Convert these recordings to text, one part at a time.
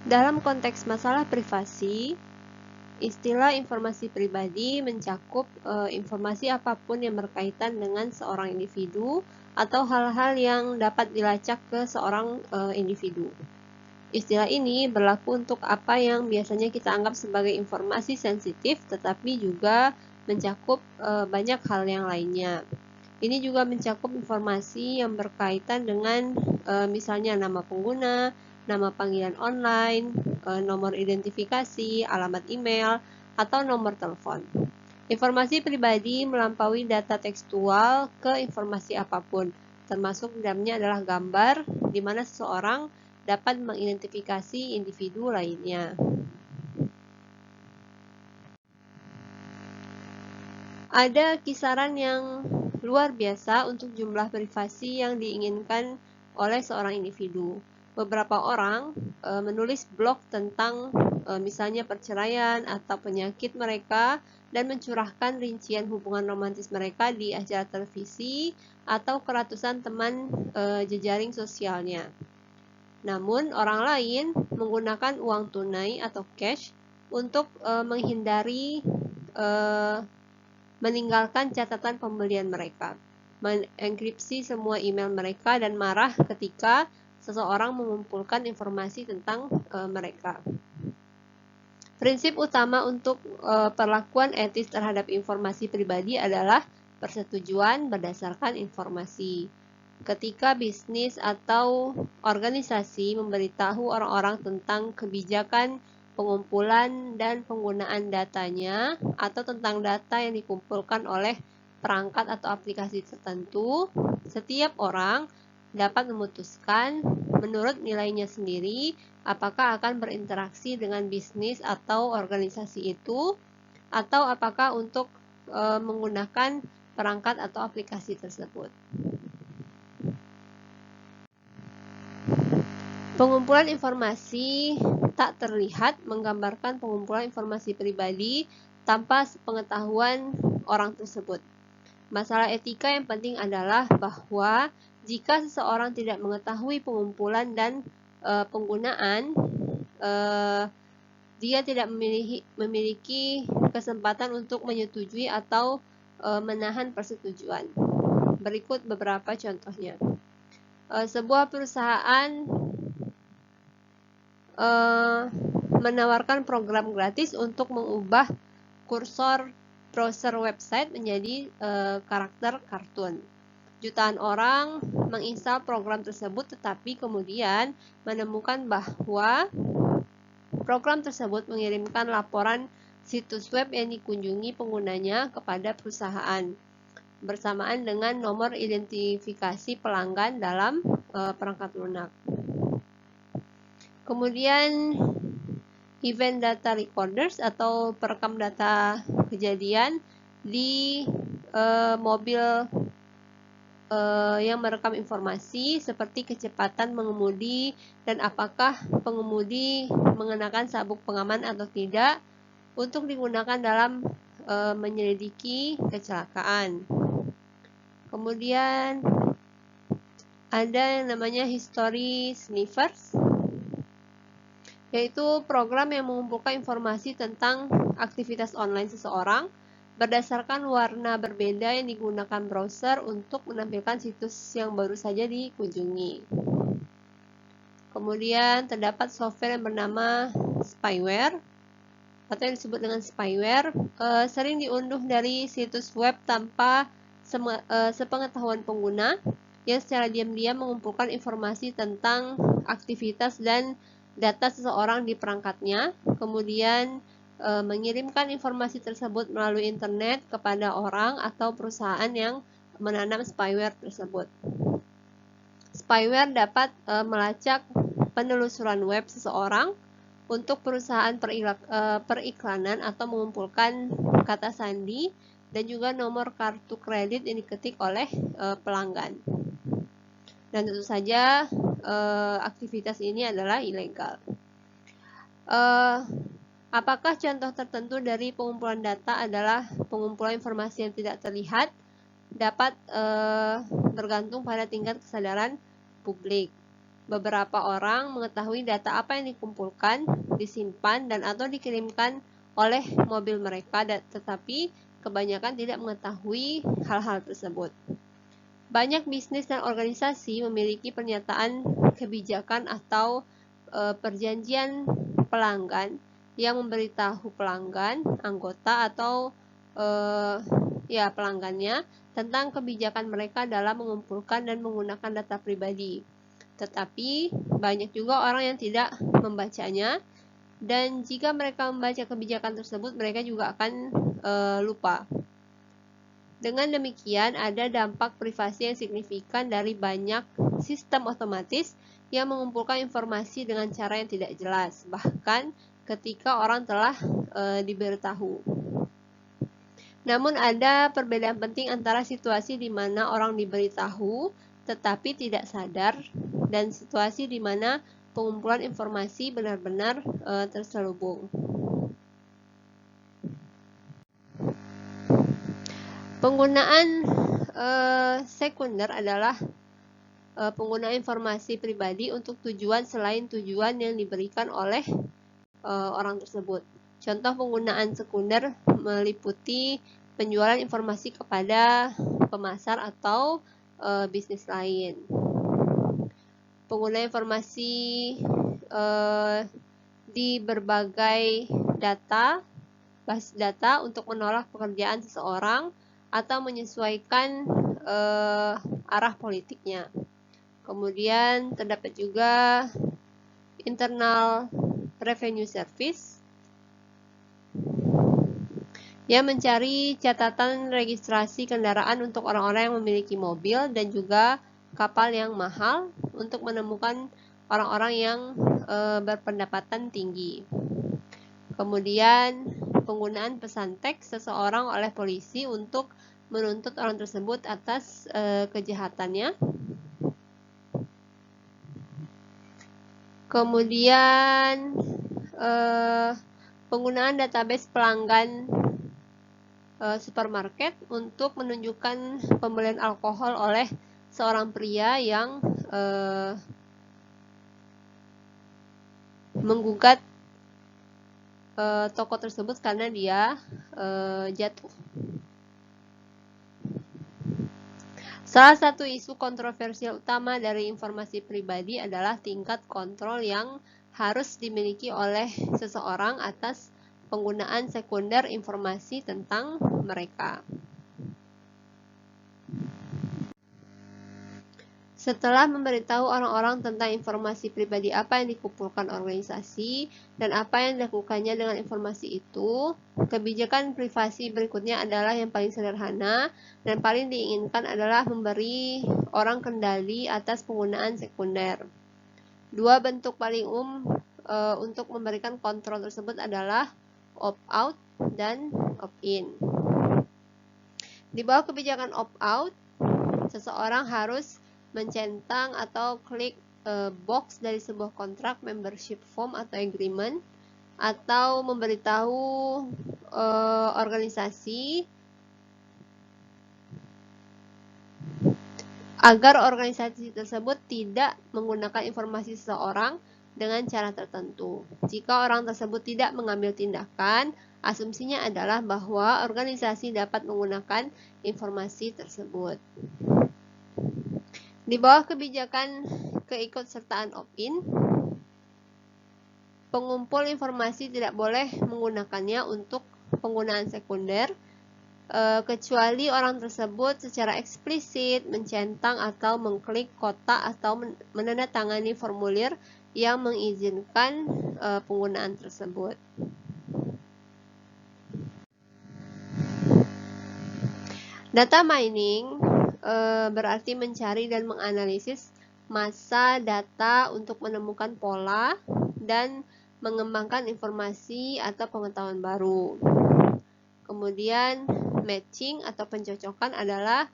Dalam konteks masalah privasi, istilah informasi pribadi mencakup informasi apapun yang berkaitan dengan seorang individu atau hal-hal yang dapat dilacak ke seorang individu. Istilah ini berlaku untuk apa yang biasanya kita anggap sebagai informasi sensitif, tetapi juga mencakup banyak hal yang lainnya. Ini juga mencakup informasi yang berkaitan dengan misalnya nama pengguna, nama panggilan online, nomor identifikasi, alamat email, atau nomor telepon. Informasi pribadi melampaui data tekstual ke informasi apapun, termasuk di dalamnya adalah gambar, di mana seseorang dapat mengidentifikasi individu lainnya. Ada kisaran yang luar biasa untuk jumlah privasi yang diinginkan oleh seorang individu. Beberapa orang menulis blog tentang misalnya perceraian atau penyakit mereka dan mencurahkan rincian hubungan romantis mereka di acara televisi atau ke ratusan teman jejaring sosialnya. Namun, orang lain menggunakan uang tunai atau cash untuk menghindari meninggalkan catatan pembelian mereka, mengenkripsi semua email mereka, dan marah ketika seseorang mengumpulkan informasi tentang mereka. Prinsip utama untuk perlakuan etis terhadap informasi pribadi adalah persetujuan berdasarkan informasi. Ketika bisnis atau organisasi memberitahu orang-orang tentang kebijakan pengumpulan dan penggunaan datanya atau tentang data yang dikumpulkan oleh perangkat atau aplikasi tertentu, setiap orang dapat memutuskan menurut nilainya sendiri apakah akan berinteraksi dengan bisnis atau organisasi itu, atau apakah untuk menggunakan perangkat atau aplikasi tersebut. Pengumpulan informasi tak terlihat menggambarkan pengumpulan informasi pribadi tanpa sepengetahuan orang tersebut. Masalah etika yang penting adalah bahwa jika seseorang tidak mengetahui pengumpulan dan penggunaan, dia tidak memiliki kesempatan untuk menyetujui atau menahan persetujuan. Berikut beberapa contohnya. Sebuah perusahaan menawarkan program gratis untuk mengubah kursor browser website menjadi karakter kartun. Jutaan orang menginstal program tersebut, tetapi kemudian menemukan bahwa program tersebut mengirimkan laporan situs web yang dikunjungi penggunanya kepada perusahaan, bersamaan dengan nomor identifikasi pelanggan dalam perangkat lunak. Kemudian event data recorders atau perekam data kejadian di mobil yang merekam informasi seperti kecepatan mengemudi dan apakah pengemudi mengenakan sabuk pengaman atau tidak untuk digunakan dalam menyelidiki kecelakaan. Kemudian ada yang namanya history sniffers, yaitu program yang mengumpulkan informasi tentang aktivitas online seseorang berdasarkan warna berbeda yang digunakan browser untuk menampilkan situs yang baru saja dikunjungi. Kemudian terdapat software yang bernama spyware atau yang disebut dengan spyware, sering diunduh dari situs web tanpa sepengetahuan pengguna yang secara diam-diam mengumpulkan informasi tentang aktivitas dan data seseorang di perangkatnya, kemudian mengirimkan informasi tersebut melalui internet kepada orang atau perusahaan yang menanam spyware tersebut. Spyware dapat melacak penelusuran web seseorang untuk perusahaan periklanan atau mengumpulkan kata sandi dan juga nomor kartu kredit yang diketik oleh pelanggan. Dan tentu saja aktivitas ini adalah ilegal. Apakah contoh tertentu dari pengumpulan data adalah pengumpulan informasi yang tidak terlihat? Dapat bergantung pada tingkat kesadaran publik. beberapa orang mengetahui data apa yang dikumpulkan, disimpan, dan atau dikirimkan oleh mobil mereka, tetapi kebanyakan tidak mengetahui hal-hal tersebut. Banyak bisnis dan organisasi memiliki pernyataan kebijakan atau perjanjian pelanggan yang memberitahu pelanggan, anggota, atau pelanggannya tentang kebijakan mereka dalam mengumpulkan dan menggunakan data pribadi. Tetapi banyak juga orang yang tidak membacanya, dan jika mereka membaca kebijakan tersebut, mereka juga akan lupa. Dengan demikian, ada dampak privasi yang signifikan dari banyak sistem otomatis yang mengumpulkan informasi dengan cara yang tidak jelas, bahkan ketika orang telah diberitahu. Namun ada perbedaan penting antara situasi di mana orang diberitahu tetapi tidak sadar dan situasi di mana pengumpulan informasi benar-benar terselubung. Penggunaan sekunder adalah penggunaan informasi pribadi untuk tujuan selain tujuan yang diberikan oleh orang tersebut. Contoh penggunaan sekunder meliputi penjualan informasi kepada pemasar atau bisnis lain. Penggunaan informasi di berbagai basis data untuk menolak pekerjaan seseorang atau menyesuaikan arah politiknya. Kemudian terdapat juga internal revenue service yang mencari catatan registrasi kendaraan untuk orang-orang yang memiliki mobil dan juga kapal yang mahal untuk menemukan orang-orang yang berpendapatan tinggi. Kemudian penggunaan pesan teks seseorang oleh polisi untuk menuntut orang tersebut atas kejahatannya. Kemudian penggunaan database pelanggan supermarket untuk menunjukkan pembelian alkohol oleh seorang pria yang menggugat toko tersebut karena dia jatuh. Salah satu isu kontroversial utama dari informasi pribadi adalah tingkat kontrol yang harus dimiliki oleh seseorang atas penggunaan sekunder informasi tentang mereka. Setelah memberitahu orang-orang tentang informasi pribadi apa yang dikumpulkan organisasi dan apa yang dilakukannya dengan informasi itu, kebijakan privasi berikutnya adalah yang paling sederhana dan paling diinginkan adalah memberi orang kendali atas penggunaan sekunder. Dua bentuk paling umum untuk memberikan kontrol tersebut adalah opt-out dan opt-in. Di bawah kebijakan opt-out, seseorang harus mencentang atau klik box dari sebuah kontrak, membership form atau agreement, atau memberitahu organisasi agar organisasi tersebut tidak menggunakan informasi seseorang dengan cara tertentu. Jika orang tersebut tidak mengambil tindakan, asumsinya adalah bahwa organisasi dapat menggunakan informasi tersebut. Di bawah kebijakan keikutsertaan opt-in, pengumpul informasi tidak boleh menggunakannya untuk penggunaan sekunder, kecuali orang tersebut secara eksplisit mencentang atau mengklik kotak atau menandatangani formulir yang mengizinkan penggunaan tersebut. Data mining berarti mencari dan menganalisis massa data untuk menemukan pola dan mengembangkan informasi atau pengetahuan baru. Kemudian matching atau pencocokan adalah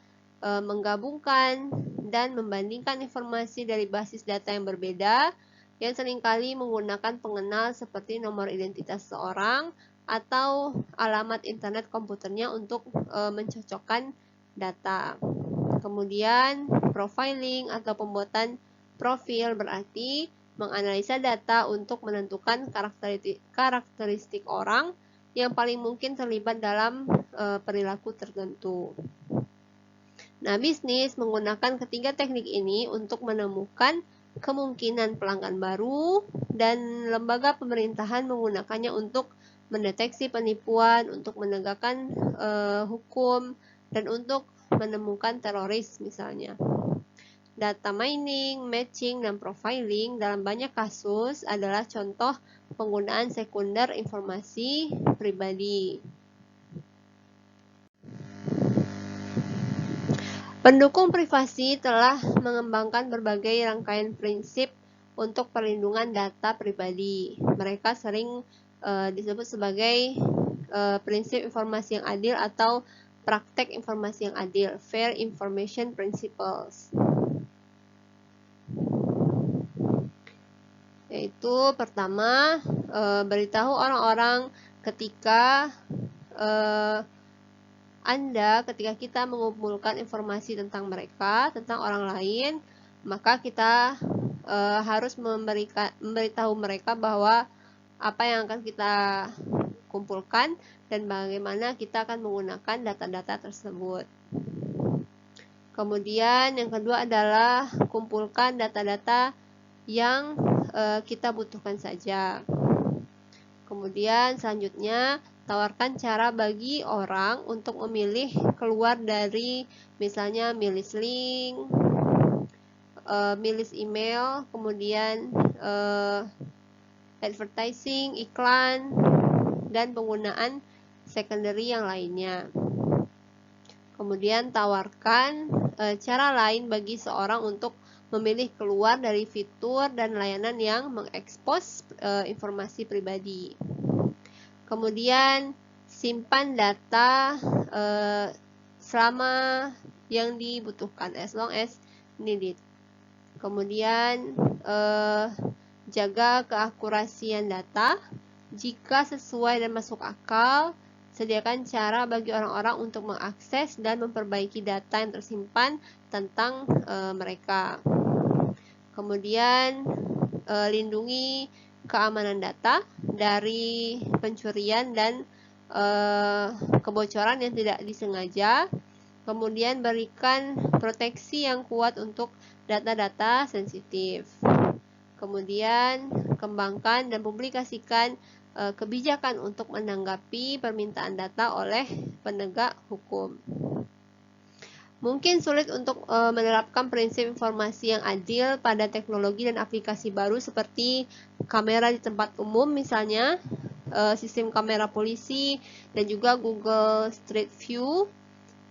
menggabungkan dan membandingkan informasi dari basis data yang berbeda yang seringkali menggunakan pengenal seperti nomor identitas seseorang atau alamat internet komputernya untuk mencocokkan data. Kemudian profiling atau pembuatan Profil berarti menganalisa data untuk menentukan karakteristik orang yang paling mungkin terlibat dalam perilaku tertentu. Nah, bisnis menggunakan ketiga teknik ini untuk menemukan kemungkinan pelanggan baru, dan lembaga pemerintahan menggunakannya untuk mendeteksi penipuan, untuk menegakkan hukum, dan untuk menemukan teroris misalnya. Data mining, matching, dan profiling dalam banyak kasus adalah contoh penggunaan sekunder informasi pribadi. Pendukung privasi telah mengembangkan berbagai rangkaian prinsip untuk perlindungan data pribadi. Mereka sering disebut sebagai prinsip informasi yang adil atau praktek informasi yang adil, Fair Information Principles. Yaitu pertama, beritahu orang-orang ketika ketika kita mengumpulkan informasi tentang mereka, tentang orang lain, maka kita harus memberitahu mereka bahwa apa yang akan kita kumpulkan dan bagaimana kita akan menggunakan data-data tersebut. Kemudian yang kedua adalah kumpulkan data-data yang kita butuhkan saja. Kemudian selanjutnya tawarkan cara bagi orang untuk memilih keluar dari misalnya milis link, milis email, kemudian advertising, iklan, dan penggunaan secondary yang lainnya. Kemudian tawarkan cara lain bagi seorang untuk memilih keluar dari fitur dan layanan yang mengekspos informasi pribadi. Kemudian simpan data selama yang dibutuhkan, as long as needed. Kemudian jaga keakurasian data. Jika sesuai dan masuk akal, sediakan cara bagi orang-orang untuk mengakses dan memperbaiki data yang tersimpan tentang mereka. Kemudian lindungi keamanan data dari pencurian dan kebocoran yang tidak disengaja. Kemudian berikan proteksi yang kuat untuk data-data sensitif. Kemudian kembangkan dan publikasikan kebijakan untuk menanggapi permintaan data oleh penegak hukum. Mungkin sulit untuk menerapkan prinsip informasi yang adil pada teknologi dan aplikasi baru seperti kamera di tempat umum misalnya, sistem kamera polisi, dan juga Google Street View,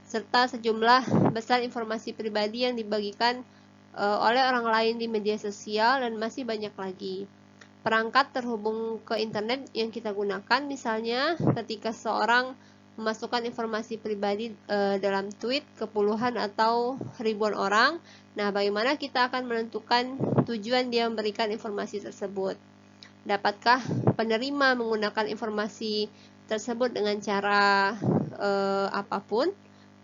serta sejumlah besar informasi pribadi yang dibagikan oleh orang lain di media sosial, dan masih banyak lagi. Perangkat terhubung ke internet yang kita gunakan, misalnya ketika seorang memasukkan informasi pribadi dalam tweet ke puluhan atau ribuan orang, nah bagaimana kita akan menentukan tujuan dia memberikan informasi tersebut? Dapatkah penerima menggunakan informasi tersebut dengan cara apapun?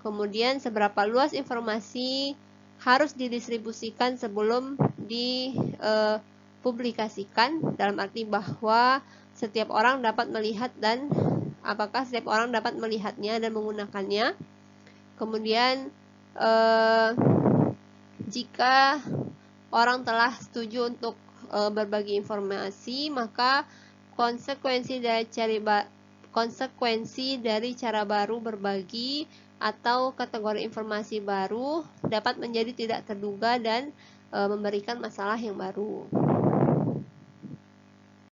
Kemudian seberapa luas informasi harus didistribusikan sebelum dipublikasikan, dalam arti bahwa setiap orang dapat melihat dan apakah setiap orang dapat melihatnya dan menggunakannya. Kemudian jika orang telah setuju untuk berbagi informasi, maka konsekuensi dari cara baru berbagi atau kategori informasi baru dapat menjadi tidak terduga dan memberikan masalah yang baru.